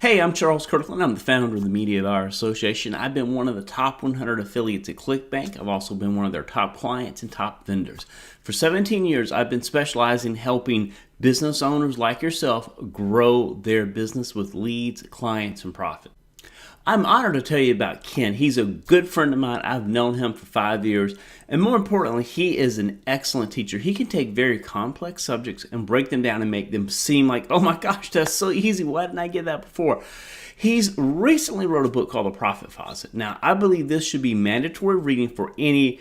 Hey, I'm Charles Kirkland. I'm the founder of the Media Buyer Association. I've been one of the top 100 affiliates at ClickBank. I've also been one of their top clients and top vendors. For 17 years, I've been specializing in helping business owners like yourself grow their business with leads, clients, and profit. I'm honored to tell you about Ken. He's a good friend of mine. I've known him for 5 years. And more importantly, he is an excellent teacher. He can take very complex subjects and break them down and make them seem like, oh my gosh, that's so easy. Why didn't I get that before? He's recently wrote a book called The Profit Faucet. Now, I believe this should be mandatory reading for any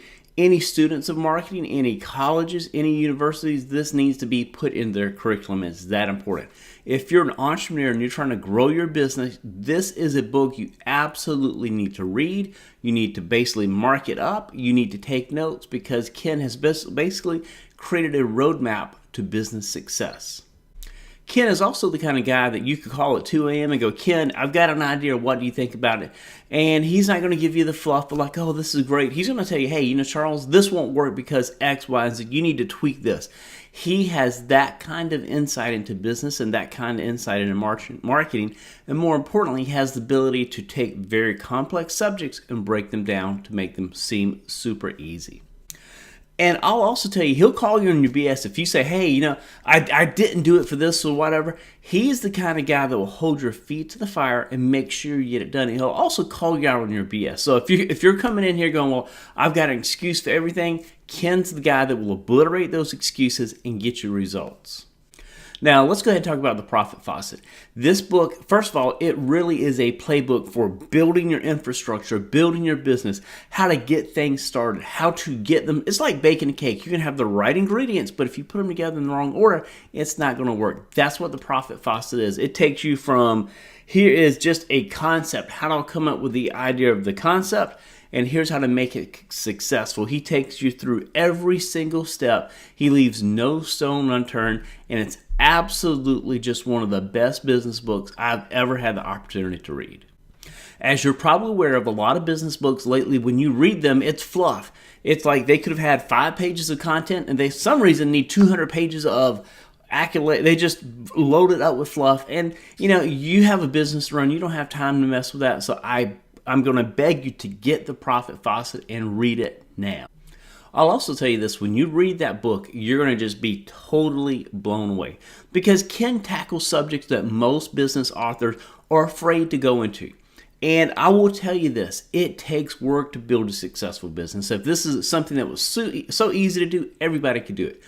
students of marketing, any colleges, any universities. This needs to be put in their curriculum. It's that important. If you're an entrepreneur and you're trying to grow your business, this is a book you absolutely need to read. You need to basically mark it up. You need to take notes because Ken has basically created a roadmap to business success. Ken is also the kind of guy that you could call at 2 a.m. and go, Ken, I've got an idea. What do you think about it? And he's not going to give you the fluff, but like, oh, this is great. He's going to tell you, hey, Charles, this won't work because X, Y, and Z. You need to tweak this. He has that kind of insight into business and that kind of insight into marketing. And more importantly, he has the ability to take very complex subjects and break them down to make them seem super easy. And I'll also tell you, he'll call you on your BS if you say, hey, I didn't do it for this or whatever. He's the kind of guy that will hold your feet to the fire and make sure you get it done. And he'll also call you out on your BS. So if you're coming in here going, well, I've got an excuse for everything, Ken's the guy that will obliterate those excuses and get you results. Now, let's go ahead and talk about The Profit Faucet. This book, first of all, it really is a playbook for building your infrastructure, building your business, how to get things started, how to get them. It's like baking a cake. You can have the right ingredients, but if you put them together in the wrong order, it's not going to work. That's what The Profit Faucet is. It takes you from, here is just a concept. How do I come up with the idea of the concept? And here's how to make it successful. He takes you through every single step. He leaves no stone unturned, and it's absolutely just one of the best business books I've ever had the opportunity to read. As you're probably aware of, a lot of business books lately, when you read them, it's fluff. It's like they could have had 5 pages of content, and they, for some reason, need 200 pages of accolade. They just load it up with fluff. And, you have a business to run. You don't have time to mess with that. So I'm going to beg you to get The Profit Faucet and read it now. I'll also tell you this, when you read that book, you're going to just be totally blown away because Ken tackles subjects that most business authors are afraid to go into. And I will tell you this, it takes work to build a successful business. If this is something that was so easy to do, everybody could do it.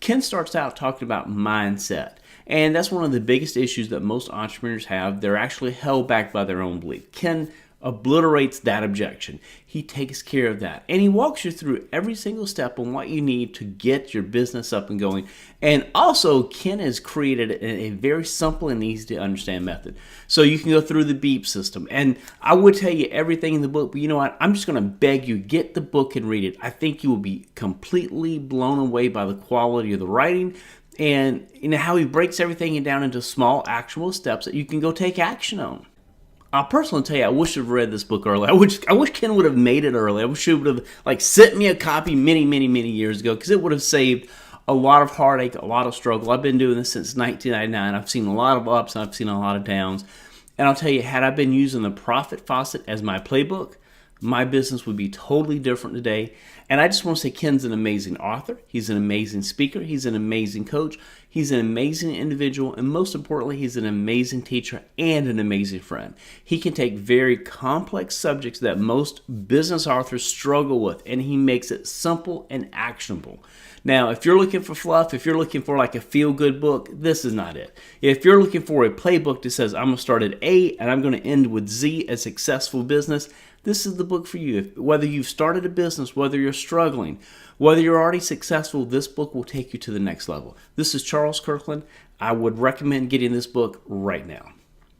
Ken starts out talking about mindset. And that's one of the biggest issues that most entrepreneurs have. They're actually held back by their own belief. Ken obliterates that objection. He takes care of that. And he walks you through every single step on what you need to get your business up and going. And also, Ken has created a very simple and easy to understand method. So you can go through the beep system. And I would tell you everything in the book, but you know what? I'm just going to beg you, get the book and read it. I think you will be completely blown away by the quality of the writing and how he breaks everything down into small, actionable steps that you can go take action on. I'll personally tell you, I wish I'd read this book early. I wish Ken would have made it early. I wish he would have sent me a copy many, many, many years ago because it would have saved a lot of heartache, a lot of struggle. I've been doing this since 1999. I've seen a lot of ups and I've seen a lot of downs. And I'll tell you, had I been using The Profit Faucet as my playbook, my business would be totally different today. And I just want to say Ken's an amazing author. He's an amazing speaker. He's an amazing coach. He's an amazing individual. And most importantly, he's an amazing teacher and an amazing friend. He can take very complex subjects that most business authors struggle with, and he makes it simple and actionable. Now, if you're looking for fluff, if you're looking for like a feel-good book, this is not it. If you're looking for a playbook that says, I'm going to start at A and I'm going to end with Z, a successful business, this is the book for you. Whether you've started a business, whether you're struggling, whether you're already successful, this book will take you to the next level. This is Charles Kirkland. I would recommend getting this book right now.